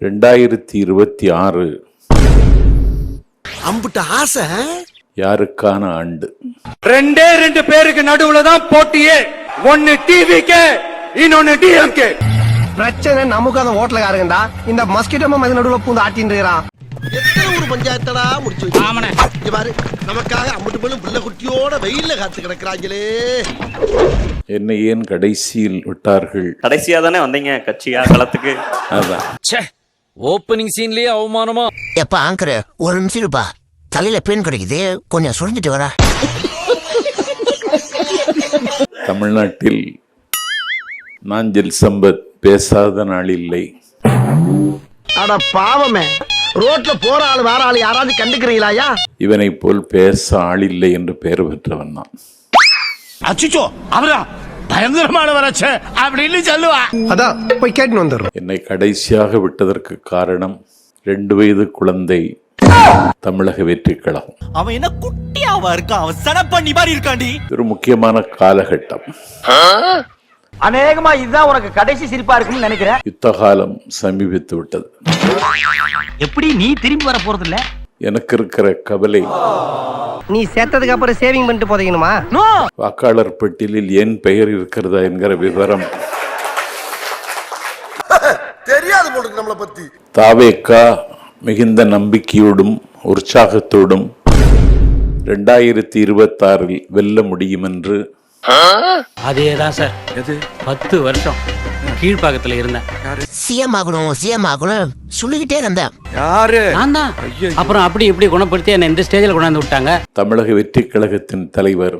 2026 அம்புட்ட ஆசை யாருக்கான ஆண்டு? ரெண்டு பேருக்கு நடுவுல தான் போட்டியே. ஒன்னு டிவிக்கு, இன்னொன்னு டிஎம்கே. பிரச்சனை நமக்கு அந்த ஹோட்டலுக்காரங்கடா. இந்த மஸ்கிட்டோ மது நடுவுல பூந்து ஆட்டின்னு இருக்கான். எத்தனை ஒரு பஞ்சாயத்தடா முடிச்சு வச்சு பாரு. நமக்காக அம்புட்டு போலும் புள்ள குட்டியோட வெயில்ல காத்து கிடக்குறாங்களே. என்னை ஏன் கடைசியில் விட்டார்கள்? கடைசியா தானே வந்தீங்க கட்சியா களத்துக்கு. அதான் ஓப்பனிங் சீன்லயே அவமானமா. எப்ப ஆங்கர் ஒரு நிமிஷம் இருப்பா, தலையில பெயின் கிடைக்குது, கொஞ்சம் சுரஞ்சிட்டு வரா. தமிழ்நாட்டில் நாஞ்சில் சம்பத் பேசாத நாள் இல்லை. அட பாவமே, ரோட்ல போற ஆளு வேற ஆளு யாராவது கண்டுக்கிறீங்களா? இவனை போல் பேச ஆளில்லை என்று பெயர் பெற்றவன் நான். அச்சுச்சோ அவரா பயங்கரமான வராச்சே அப்படின்னு சொல்லுவா. அதான் போய் கேட்டு வந்துடுறோம். என்னை கடைசியாக விட்டதற்கு காரணம் 2 வயது குழந்தை தமிழக வெற்றி கழகம். அவன் என்ன குட்டியாவா இருக்கான்? அவன் சடப்பண்ணி மாதிரி இருக்காண்டி. ஒரு முக்கியமான காலகட்டம். அநேகமா இதுதான் உனக்கு கடைசி சிரிப்பா இருக்குன்னு நினைக்கிறேன். யுத்த காலம் சமீபித்து விட்டது. எப்படி நீ திரும்பி வர போறது இல்ல? எனக்கு இருக்கிற கவலை, நீ சேர்த்ததுக்கு அப்புறம் சேவிங் பண்ணிட்டு போதீங்கணுமா? வாக்காளர் பட்டியலில் என் பெயர் இருக்கிறதா என்கிற விவரம் தெரியாது போல நம்மளை பத்தி. தாவேக்கா மிகுந்த நம்பிக்கையோடும் உற்சாகத்தோடும் 2026 வெல்ல முடியும் என்று. அதேதான் சார். 10 வருஷம் கீழ்பாக்கத்துல இருந்தேன். சிஎம் ஆகணும் சொல்லிக்கிட்டே இருந்தேன். நான் தான். அப்புறம் அப்படி இப்படி குணப்படுத்தி என்ன இந்த ஸ்டேஜில் கொண்டாந்து விட்டாங்க. தமிழக வெற்றி கழகத்தின் தலைவர்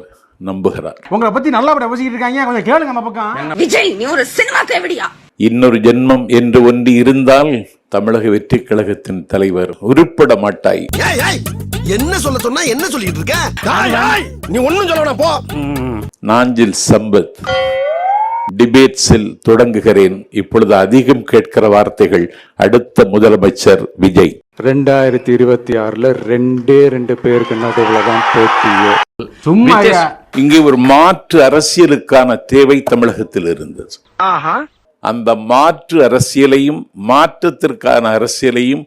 நம்புகிறார். உங்களை பத்தி நல்லா பேசிக்கிட்டு இருக்காங்க, கொஞ்சம் கேளுங்க அந்த பக்கம். விஜய், நீ ஒரு சினிமா தேவடியா? இன்னொரு ஜென்மம் என்று ஒன்று இருந்தால் தமிழக வெற்றி கழகத்தின் தலைவர் உருப்பட மாட்டாய். என்ன சொல்ல சொன்னா என்ன சொல்லிட்டு இருக்க? நீ ஒண்ணும் சொல்லணும் போ. நாஞ்சில் சம்பத் டிபேட்ஸில் தொடங்குகிறேன். இப்பொழுது அதிகம் கேட்கிற வார்த்தைகள் அடுத்த முதலமைச்சர் விஜய். 2026 2 பேருக்கு நடுவுலதான் போட்டியே. சும்மா இங்கு ஒரு மாற்று அரசியலுக்கான தேவை தமிழகத்தில் இருந்தது. அந்த மாற்று அரசியலையும் மாற்றத்திற்கான அரசியலையும்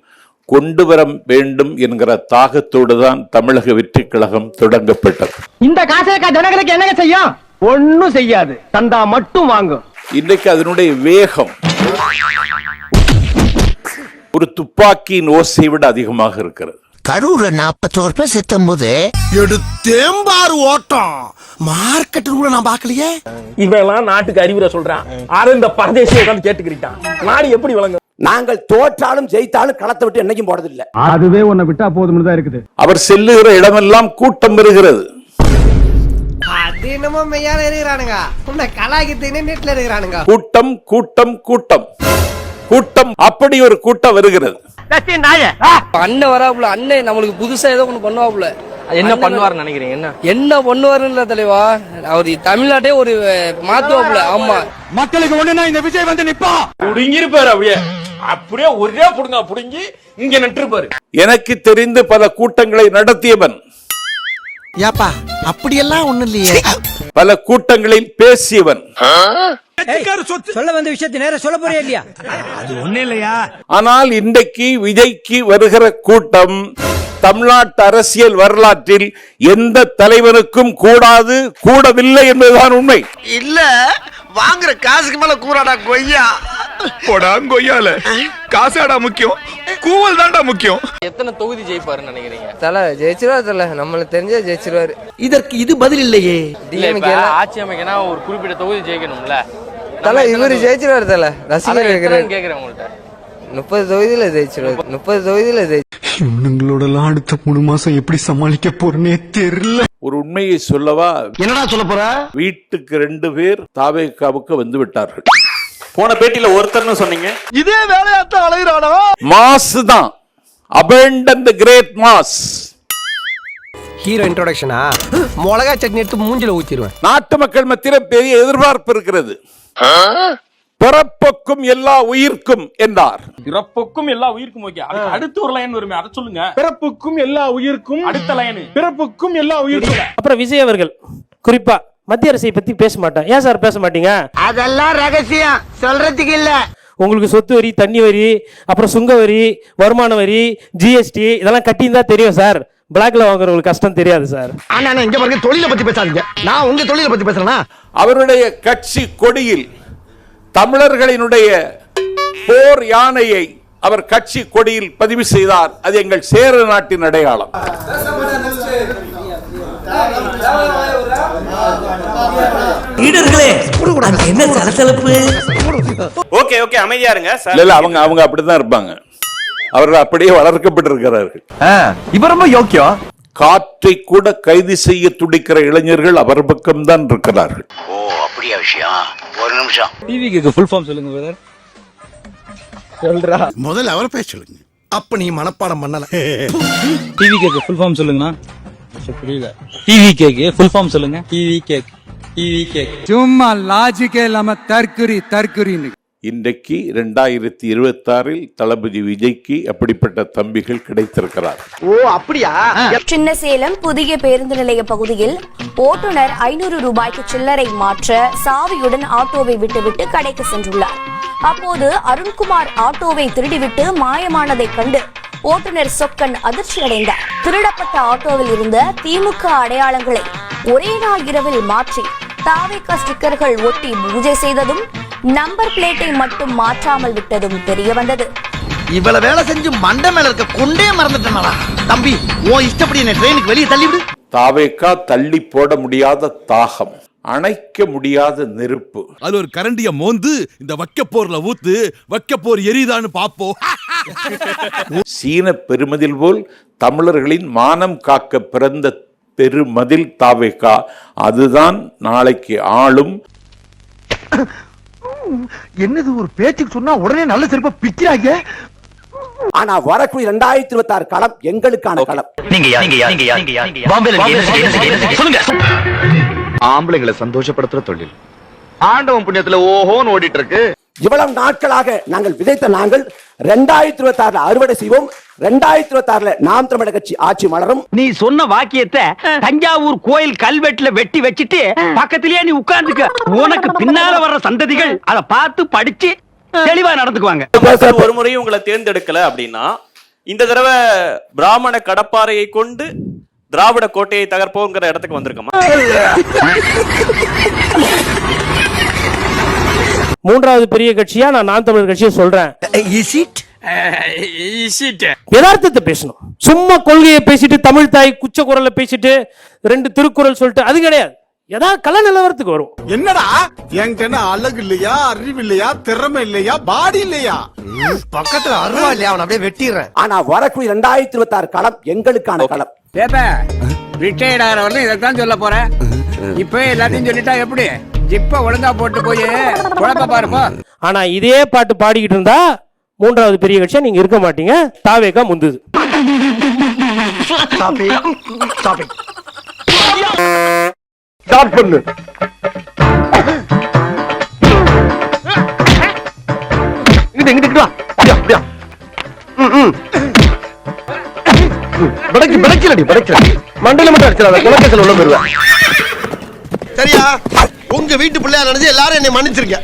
கொண்டு வர வேண்டும் என்கிற தாகத்தோடு தான் தமிழக வெற்றி கழகம் தொடங்கப்பட்டது. இந்த காசை ஜனங்களுக்கு என்ன செய்யும்? ஒன்னும் செய்யாது, தந்தா மட்டும் வாங்கும். இன்றைக்கு அதனுடைய வேகம் ஒரு துப்பாக்கியின் ஓசை விட அதிகமாக இருக்கிறது. கரூர்ல 41 பேர் செத்தும் போது எடுத்தேம்பாரு ஓட்டம். மார்க்கெட் கூட நான் பாக்கலையே. இவெல்லாம் நாட்டுக்கு அறிவுரை சொல்றான். இந்த பரதேசியை உட்கார்ந்து கேட்டுக்கிட்டான். நாடு எப்படி வழங்கும்? நாங்கள் தோற்றாலும் ஜெயித்தாலும் களத்தை விட்டு என்னைக்கும் போறதில்லை. அதுவே உன்னை விட்டா போதும்னு தான் இருக்குது. அவர் செல்லுகிற இடமெல்லாம் கூட்டம் வருகிறது. அது என்னமோ மெய்யால இருக்கிறானுங்க, உன்னை கலாய்க்கு நெட்ல இருக்கிறானுங்க. கூட்டம் கூட்டம் கூட்டம் கூட்டம், அப்படி ஒரு கூட்டம் வருகிறது. அண்ணன் வராப்புல, அண்ணன் நம்மளுக்கு புதுசா ஏதோ ஒண்ணு பண்ணுவாப்புல. என்ன பண்ணுவாருன்னு நினைக்கிறீங்க? என்ன பண்ணுவாருன்னு தலைவா, அவர் தமிழ்நாட்டே ஒரு மாத்துவாப்புல. ஆமா, மக்களுக்கு ஒண்ணுனா இந்த விஜய் வந்து நிப்பா புடுங்கிருப்பாரு. அப்படியே ஒரே புடுங்கி இங்க நின்றுப்பாரு. எனக்கு தெரிந்து பல கூட்டங்களை நடத்தியவன். ஏப்பா அப்படியெல்லாம் ஒண்ணு இல்லையே. பல கூட்டங்களில் பேசியவன். சொல்ல வந்த விஷயத்தை நேர சொல்ல போறியா இல்லையா? அது ஒண்ணு இல்லையா. ஆனால் இன்றைக்கு விஜய்க்கு வருகிற கூட்டம் தமிழ்நாட்டு அரசியல் வரலாற்றில் எந்த தலைவனுக்கும் கூடவில்லை என்பதுதான் உண்மை. இல்ல, வாங்குற காசுக்கு மேல கூறாடா கொய்யா. போடா கொய்யால காசாடா முக்கியம், கூவல் தான்டா முக்கியம். எத்தனை தொகுதி ஜெயிப்பாருன்னு நினைக்கிறீங்க? தல ஜெயிச்சிருவாரு. தல நம்மளுக்கு தெரிஞ்சா ஜெயிச்சிருவாரு. இதற்கு இது பதில் இல்லையே. ஆட்சி அமைக்கனா ஒரு குறிப்பிட்ட தொகுதி ஜெயிக்கணும்ல. தல இவரு ஜெயிச்சிருவாரு. தல ரசிகர் கேக்குறேன் உங்கள்ட்ட. 30 தொகுதியில ஜெயிச்சிருவாரு. 30 தொகுதியில இவனுங்களோட அடுத்த 3 மாசம் எப்படி சமாளிக்க போறேனே தெரியல. ஒரு உண்மையை சொல்லவா? என்னடா சொல்ல போற? வீட்டுக்கு 2 பேர் தாவேக்காவுக்கு வந்து விட்டார்கள். போன பேட்டியில ஒருத்தர்னு சொன்னீங்க. இதே வேலையாத்தான் அலைகிறானோ. மாஸ் தான், abandon the great mass. Hero இன்ட்ரோடக்ஷனா? மிளகா சட்னி எடுத்து மூஞ்சில ஊத்திடுவேன். நாட்டு மக்கள் மத்தியில் பெரிய எதிர்பார்ப்பு இருக்கிறது. பிறப்புக்கும் எல்லா உயிர்க்கும் என்றார். பிறப்புக்கும் எல்லா உயிர்க்கும். ஓகே, அடுத்த ஒரு லைன் வருமே, அதை சொல்லுங்க. பிறப்புக்கும் எல்லா உயிர்க்கும். அடுத்த லைன் பிறப்புக்கும் எல்லா உயிர்க்கும். அப்புறம் விஜய் அவர்கள் குறிப்பா மத்திய அரசை பத்தி பேச மாட்டேன். ஏன் சார் பேச மாட்டீங்க? அதெல்லாம் ரகசியம், சொல்றதுக்கு இல்ல. உங்களுக்கு சொத்து வரி, தண்ணி வரி, அப்புறம் சுங்க வரி, வருமான வரி, ஜிஎஸ்டி இதெல்லாம் கட்டியிருந்தா தெரியும் சார். பிளாக்ல வாங்குறவங்களுக்கு கஷ்டம் தெரியாது சார். ஆனா இங்க பாருங்க, தொழிலை பத்தி பேசாதீங்க. நான் உங்க தொழிலை பத்தி பேசுறேனா? அவருடைய கட்சி கொடியில் தமிழர்களினுடைய போர் யானையை அவர் கட்சி கொடியில் பதிவு செய்தார். அது எங்கள் சேர நாட்டின் அடையாளம். என்ன சலசலப்பு? ஓகே ஓகே, அமைதியா இருங்க சார். இல்ல அவங்க அப்படிதான் இருப்பாங்க. அவர்கள் அப்படியே வளர்க்கப்பட்டிருக்கிறார்கள். இவ ரொம்ப யோக்கியம். காற்றை கூட கைது செய்ய துடிக்கிற இளைஞர்கள் அவர் பக்கம்தான் இருக்கிறார்கள். ஓ அப்படியா விஷயம்? ஒரு நிமிஷம். டிவிக்கு ஃபுல் ஃபார்ம் சொல்லுங்க பிரதர். சொல்றா. முதல்ல அவரை பேச சொல்லுங்க. அப்ப நீ மனப்பாடம் பண்ணல. டிவிக்கு ஃபுல் ஃபார்ம் சொல்லுங்கண்ணா. புரியல. டிவிக்கு ஃபுல் ஃபார்ம் சொல்லுங்க. டிவிக்கு சும்மா லாஜிக்கே இல்லாம தற்குறின்னு. இன்றைக்கு 2026 தளபதி விஜய்க்கு அப்படிப்பட்ட தம்பிகள் கிடைத்திருக்கிறார். ஓ அப்படியா? சின்ன சேலம் புதிய பேருந்து நிலைய பகுதியில் ஓட்டுநர் 500 ரூபாய்க்கு சில்லறை மாற்ற சாவியுடன் ஆட்டோவை விட்டுவிட்டு கடைக்கு சென்றுள்ளார். அப்போது அருண்குமார் ஆட்டோவை திருடிவிட்டு மாயமானதை கண்டு ஓட்டுநர் சொக்கன் அதிர்ச்சி அடைந்தார். திருடப்பட்ட ஆட்டோவில் இருந்த திமுக அடையாளங்களை ஒரே நாள் இரவில் மாற்றி தாவேகா ஸ்டிக்கர்கள் ஒட்டி பூஜை செய்ததும் நம்பர் பிளேட்டை மட்டும் மாற்றாமல் விட்டதும் தெரிய வந்தது. இவ்வளவு வேலை செஞ்சு மண்டை மேல இருக்க கொண்டே மறந்துட்டேனா? தம்பி, உன் இஷ்டப்படி என்ன ட்ரெயினுக்கு வெளியே தள்ளிவிடு. தாவேகா தள்ளி போட முடியாத தாகம், அணைக்க முடியாத நெருப்பு. அது ஒரு கரண்டிய மோந்து இந்த வக்கப்போர்ல ஊத்து, வக்கப்போர் எரிதான்னு பாப்போம். சீன பெருமதில் போல் தமிழர்களின் மானம் காக்க பிறந்த பெருமதில் தாவேகா. அதுதான் நாளைக்கு ஆளும். என்னது ஒரு பேச்சுக்கு சொன்னா உடனே நல்ல சிறப்பா பிக்கிறாங்க. ஆனா வரக்கூடிய 2026 களம் எங்களுக்கான களம். ஆம்பளைங்களை சந்தோஷப்படுத்துற தொழில் ஆண்டவன் புண்ணியத்துல ஓஹோன்னு ஓடிட்டு இருக்கு. இவ்வளவு நாட்களாக நாங்கள் விதைத்த நாங்கள் 2026 அறுவடை செய்வோம். 2026 நாம் தமிழர் கட்சி ஆட்சி மலரும். நீ சொன்ன வாக்கியத்தை தஞ்சாவூர் கோயில் கல்வெட்டுல வெட்டி வச்சிட்டு பக்கத்திலேயே நீ உட்கார்ந்துக்க. உனக்கு பின்னால வர்ற சந்ததிகள் அதை பார்த்து படிச்சு தெளிவா நடந்துக்குவாங்க. ஒரு முறையும் உங்களை தேர்ந்தெடுக்கல அப்படின்னா இந்த தடவை பிராமண கடப்பாறையை கொண்டு திராவிட கோட்டையை தகர்ப்போங்கிற இடத்துக்கு வந்திருக்கோமா? மூன்றாவது பெரிய கட்சியா நான் தமிழர் கட்சியை சொல்றேன். யதார்த்தத்தை பேசணும். சும்மா கொள்கையை பேசிட்டு தமிழ் தாய் குச்ச குரல்ல பேசிட்டு 2 திருக்குறள் சொல்லிட்டு அது கிடையாது. ஏதாவது கல நிலவரத்துக்கு வரும். என்னடா என்கிட்ட அழகு இல்லையா, அறிவு இல்லையா, திறமை இல்லையா, பாடி இல்லையா? பக்கத்துல அருவா இல்லையா? அவன் அப்படியே வெட்டிடுறேன். ஆனா வரக்கூடிய 2026 களம் எங்களுக்கான களம். ரிட்டையர்ட் ஆகிறவர்கள் இதைத்தான் சொல்ல போறேன். இப்ப எல்லாத்தையும் சொல்லிட்டா எப்படி? ஜிப்ப ஒழுங்கா போட்டு போய் குழப்ப பாருப்பா. ஆனா இதே பாட்டு பாடிக்கிட்டு இருந்தா மூன்றாவது பெரிய கட்சியா நீங்க இருக்க மாட்டீங்க. தாவேகா முந்துது. ஸ்டார்ட் பண்ணு. இங்கிட்டு வா. அப்படியா? மண்டல மட்டும் அடிச்சிடாத, குலக்கத்தில் உள்ள போயிருவேன். சரியா? உங்க வீட்டு பிள்ளையா நினைச்சு எல்லாரும் என்னை மன்னிச்சிருக்க.